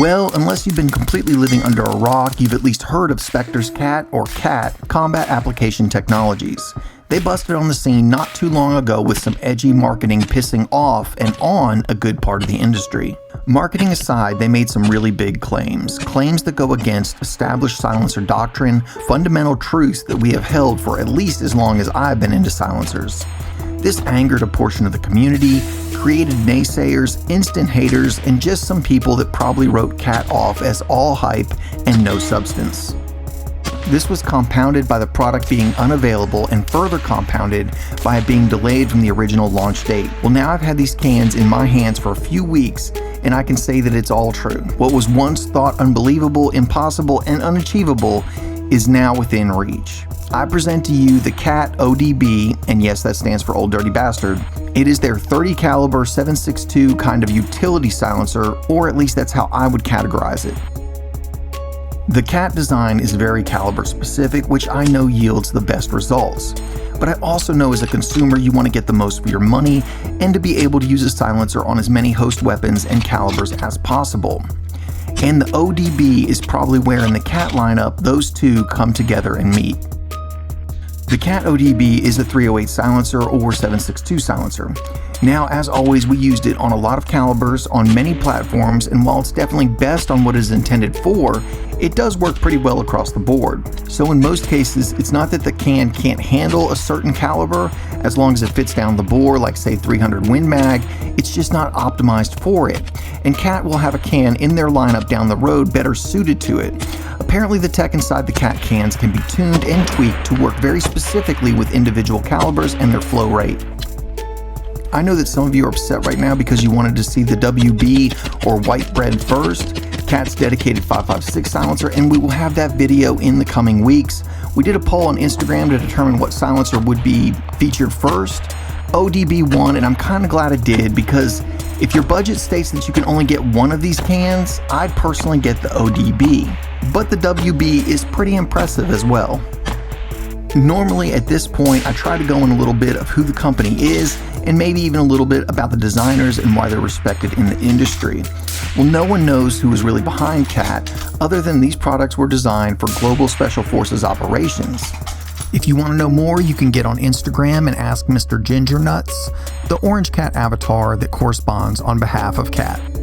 Well, unless you've been completely living under a rock, you've at least heard of Spectre's C.A.T, or C.A.T, Combat Application Technologies. They busted on the scene not too long ago with some edgy marketing pissing off and on a good part of the industry. Marketing aside, they made some really big claims that go against established silencer doctrine, fundamental truths that we have held for at least as long as I've been into silencers. This angered a portion of the community, created naysayers, instant haters, and just some people that probably wrote C.A.T off as all hype and no substance. This was compounded by the product being unavailable and further compounded by it being delayed from the original launch date. Well, now I've had these cans in my hands for a few weeks, and I can say that it's all true. What was once thought unbelievable, impossible, and unachievable is now within reach. I present to you the C.A.T ODB, and yes, that stands for Old Dirty Bastard. It is their .30 caliber 7.62 kind of utility silencer, or at least that's how I would categorize it. The C.A.T design is very caliber specific, which I know yields the best results. But I also know as a consumer you want to get the most for your money and to be able to use a silencer on as many host weapons and calibers as possible. And the ODB is probably where in the C.A.T lineup those two come together and meet. The C.A.T ODB is a 308 silencer or 7.62 silencer. Now, as always, we used it on a lot of calibers on many platforms, and while it's definitely best on what it is intended for, it does work pretty well across the board. So in most cases, it's not that the can can't handle a certain caliber as long as it fits down the bore, like say 300 Win Mag, it's just not optimized for it. And C.A.T will have a can in their lineup down the road better suited to it. Apparently the tech inside the C.A.T cans can be tuned and tweaked to work very specifically with individual calibers and their flow rate. I know that some of you are upset right now because you wanted to see the WB or white bread first, C.A.T's dedicated 5.56 silencer, and we will have that video in the coming weeks. We did a poll on Instagram to determine what silencer would be featured first. ODB won, and I'm kind of glad it did, because if your budget states that you can only get one of these cans, I'd personally get the ODB. But the WB is pretty impressive as well. Normally at this point, I try to go in a little bit of who the company is, and maybe even a little bit about the designers and why they're respected in the industry. Well, no one knows who is really behind C.A.T, other than these products were designed for Global Special Forces operations. If you want to know more, you can get on Instagram and ask Mr. Ginger Nuts, the orange cat avatar that corresponds on behalf of C.A.T.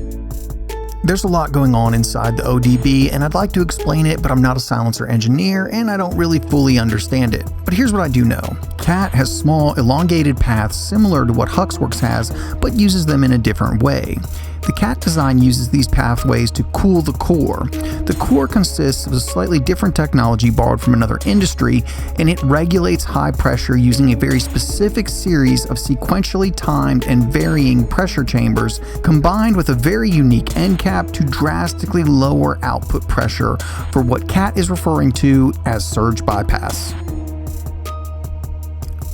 There's a lot going on inside the ODB, and I'd like to explain it, but I'm not a silencer engineer and I don't really fully understand it. But here's what I do know. C.A.T has small, elongated paths similar to what Huxworks has, but uses them in a different way. The C.A.T design uses these pathways to cool the core. The core consists of a slightly different technology borrowed from another industry, and it regulates high pressure using a very specific series of sequentially timed and varying pressure chambers, combined with a very unique end cap to drastically lower output pressure for what C.A.T is referring to as surge bypass.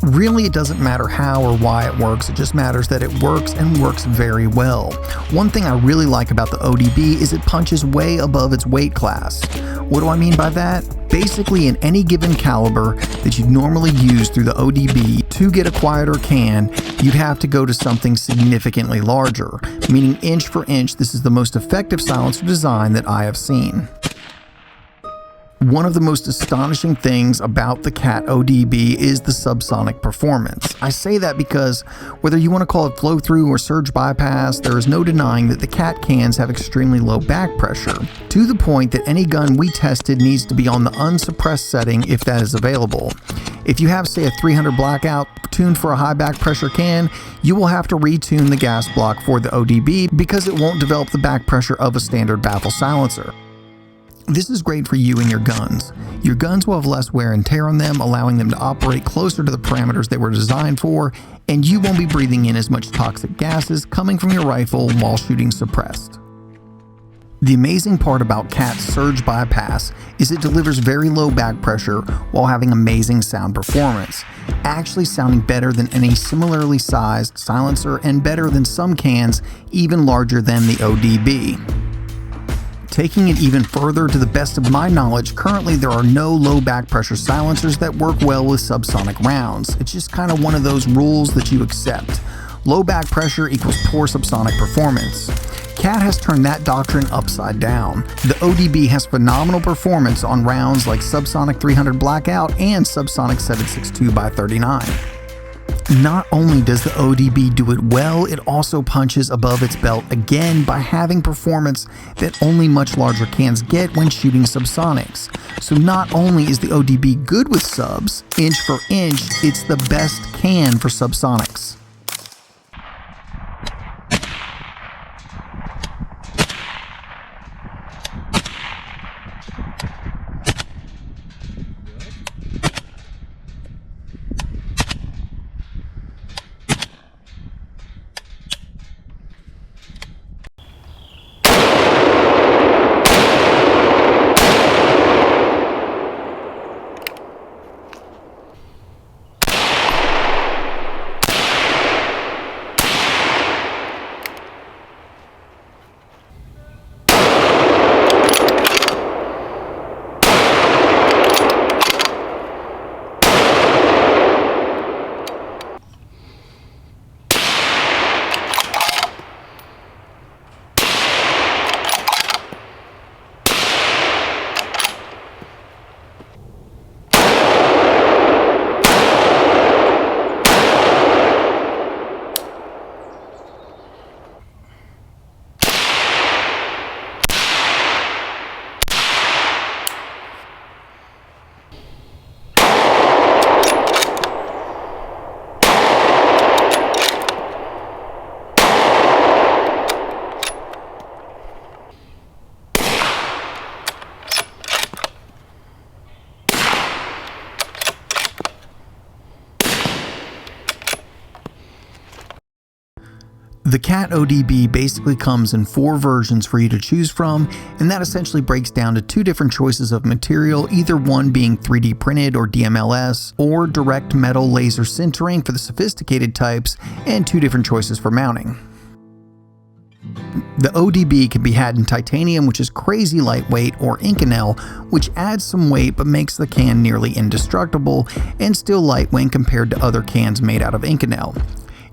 Really, it doesn't matter how or why it works, it just matters that it works and works very well. One thing I really like about the ODB is it punches way above its weight class. What do I mean by that? Basically, in any given caliber that you'd normally use through the ODB to get a quieter can, you'd have to go to something significantly larger, meaning inch for inch, this is the most effective silencer design that I have seen. One of the most astonishing things about the C.A.T ODB is the subsonic performance. I say that because whether you want to call it flow through or surge bypass, there is no denying that the C.A.T cans have extremely low back pressure, to the point that any gun we tested needs to be on the unsuppressed setting if that is available. If you have, say, a 300 blackout tuned for a high back pressure can, you will have to retune the gas block for the ODB because it won't develop the back pressure of a standard baffle silencer. This is great for you and your guns. Your guns will have less wear and tear on them, allowing them to operate closer to the parameters they were designed for, and you won't be breathing in as much toxic gases coming from your rifle while shooting suppressed. The amazing part about C.A.T's surge bypass is it delivers very low back pressure while having amazing sound performance, actually sounding better than any similarly sized silencer and better than some cans even larger than the ODB. Taking it even further, to the best of my knowledge, currently there are no low back pressure silencers that work well with subsonic rounds. It's just kind of one of those rules that you accept. Low back pressure equals poor subsonic performance. C.A.T has turned that doctrine upside down. The ODB has phenomenal performance on rounds like Subsonic 300 Blackout and Subsonic 7.62x39. Not only does the ODB do it well, it also punches above its belt again by having performance that only much larger cans get when shooting subsonics. So not only is the ODB good with subs, inch for inch, it's the best can for subsonics. The C.A.T ODB basically comes in 4 versions for you to choose from, and that essentially breaks down to 2 different choices of material, either one being 3D printed or DMLS, or direct metal laser sintering for the sophisticated types, and 2 different choices for mounting. The ODB can be had in titanium, which is crazy lightweight, or Inconel, which adds some weight but makes the can nearly indestructible, and still light when compared to other cans made out of Inconel.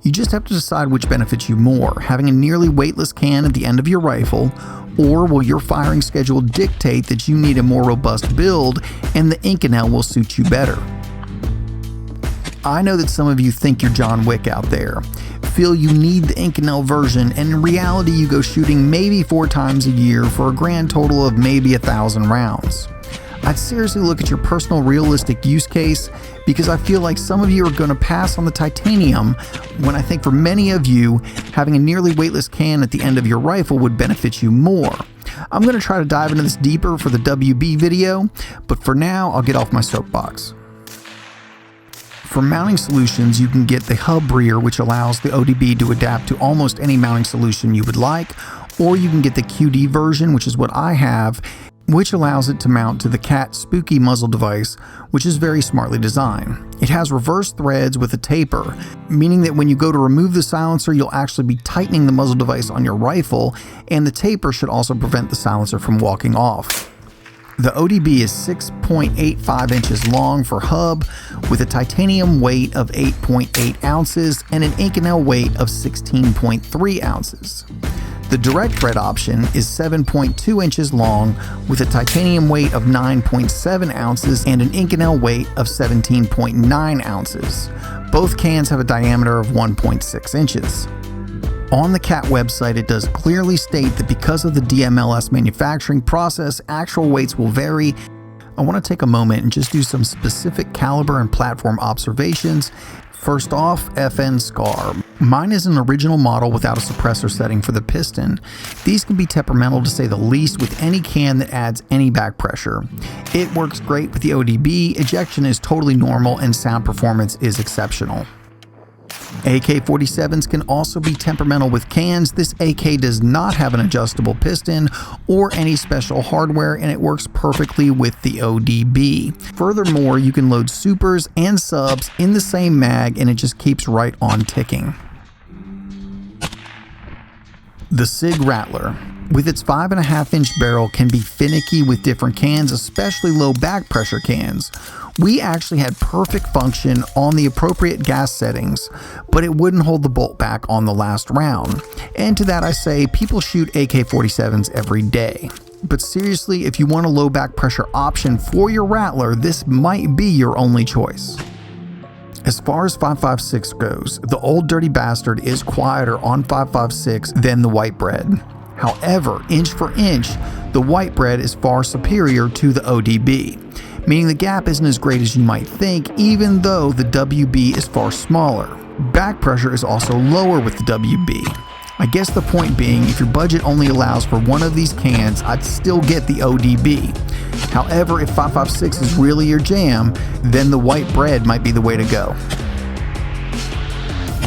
You just have to decide which benefits you more, having a nearly weightless can at the end of your rifle, or will your firing schedule dictate that you need a more robust build and the Inconel will suit you better. I know that some of you think you're John Wick out there, feel you need the Inconel version, and in reality you go shooting maybe 4 times a year for a grand total of maybe 1,000 rounds. I'd seriously look at your personal realistic use case, because I feel like some of you are going to pass on the titanium when I think for many of you, having a nearly weightless can at the end of your rifle would benefit you more. I'm going to try to dive into this deeper for the WB video, but for now I'll get off my soapbox. For mounting solutions, you can get the hub rear, which allows the ODB to adapt to almost any mounting solution you would like, or you can get the QD version, which is what I have, which allows it to mount to the C.A.T spooky muzzle device, which is very smartly designed. It has reverse threads with a taper, meaning that when you go to remove the silencer, you'll actually be tightening the muzzle device on your rifle, and the taper should also prevent the silencer from walking off. The ODB is 6.85 inches long for hub, with a titanium weight of 8.8 ounces and an Inconel weight of 16.3 ounces. The direct thread option is 7.2 inches long, with a titanium weight of 9.7 ounces and an Inconel weight of 17.9 ounces. Both cans have a diameter of 1.6 inches. On the C.A.T website, it does clearly state that because of the DMLS manufacturing process, actual weights will vary. I want to take a moment and just do some specific caliber and platform observations. First off, FN SCAR. Mine is an original model without a suppressor setting for the piston. These can be temperamental to say the least with any can that adds any back pressure. It works great with the ODB, ejection is totally normal, and sound performance is exceptional. AK-47s can also be temperamental with cans. This AK does not have an adjustable piston or any special hardware, and it works perfectly with the ODB. Furthermore, you can load supers and subs in the same mag, and it just keeps right on ticking. The SIG Rattler. with its 5.5-inch barrel can be finicky with different cans, especially low back pressure cans. We actually had perfect function on the appropriate gas settings, but it wouldn't hold the bolt back on the last round. And to that I say, people shoot AK-47s every day. But seriously, if you want a low back pressure option for your Rattler, this might be your only choice. As far as 5.56 goes, the Old Dirty Bastard is quieter on 5.56 than the White Bread. However, inch for inch, the White Bread is far superior to the ODB, meaning the gap isn't as great as you might think, even though the WB is far smaller. Back pressure is also lower with the WB. I guess the point being, if your budget only allows for one of these cans, I'd still get the ODB. However, if 5.56 is really your jam, then the White Bread might be the way to go.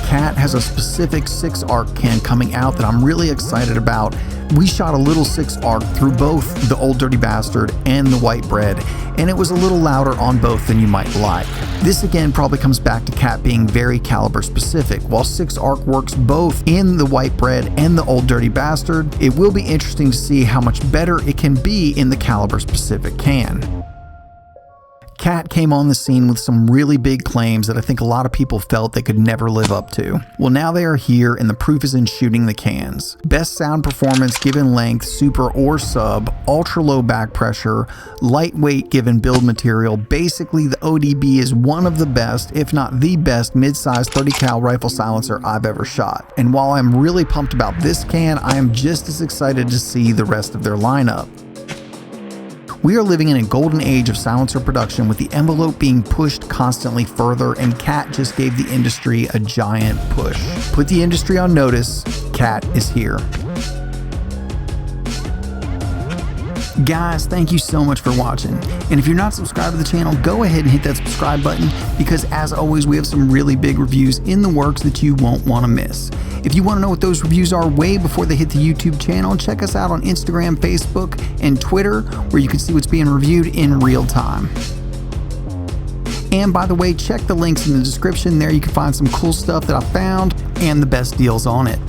C.A.T has a specific 6-arc can coming out that I'm really excited about. We shot a little 6-arc through both the Old Dirty Bastard and the White Bread, and it was a little louder on both than you might like. This again probably comes back to C.A.T being very caliber specific. While 6-arc works both in the White Bread and the Old Dirty Bastard, it will be interesting to see how much better it can be in the caliber specific can. C.A.T came on the scene with some really big claims that I think a lot of people felt they could never live up to. Well, now they are here and the proof is in shooting the cans. Best sound performance given length, super or sub, ultra low back pressure, lightweight given build material. Basically, the ODB is one of the best, if not the best, mid-size 30 cal rifle silencer I've ever shot. And while I'm really pumped about this can, I am just as excited to see the rest of their lineup. We are living in a golden age of silencer production, with the envelope being pushed constantly further, and C.A.T just gave the industry a giant push. Put the industry on notice, C.A.T is here. Guys, thank you so much for watching. And if you're not subscribed to the channel, go ahead and hit that subscribe button, because as always, we have some really big reviews in the works that you won't want to miss. If you want to know what those reviews are way before they hit the YouTube channel, check us out on Instagram, Facebook, and Twitter, where you can see what's being reviewed in real time. And by the way, check the links in the description. There you can find some cool stuff that I found and the best deals on it.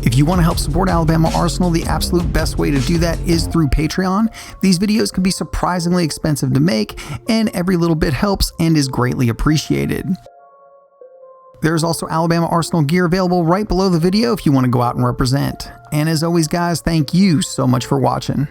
If you want to help support Alabama Arsenal, the absolute best way to do that is through Patreon. These videos can be surprisingly expensive to make, and every little bit helps and is greatly appreciated. There's also Alabama Arsenal gear available right below the video if you want to go out and represent. And as always, guys, thank you so much for watching.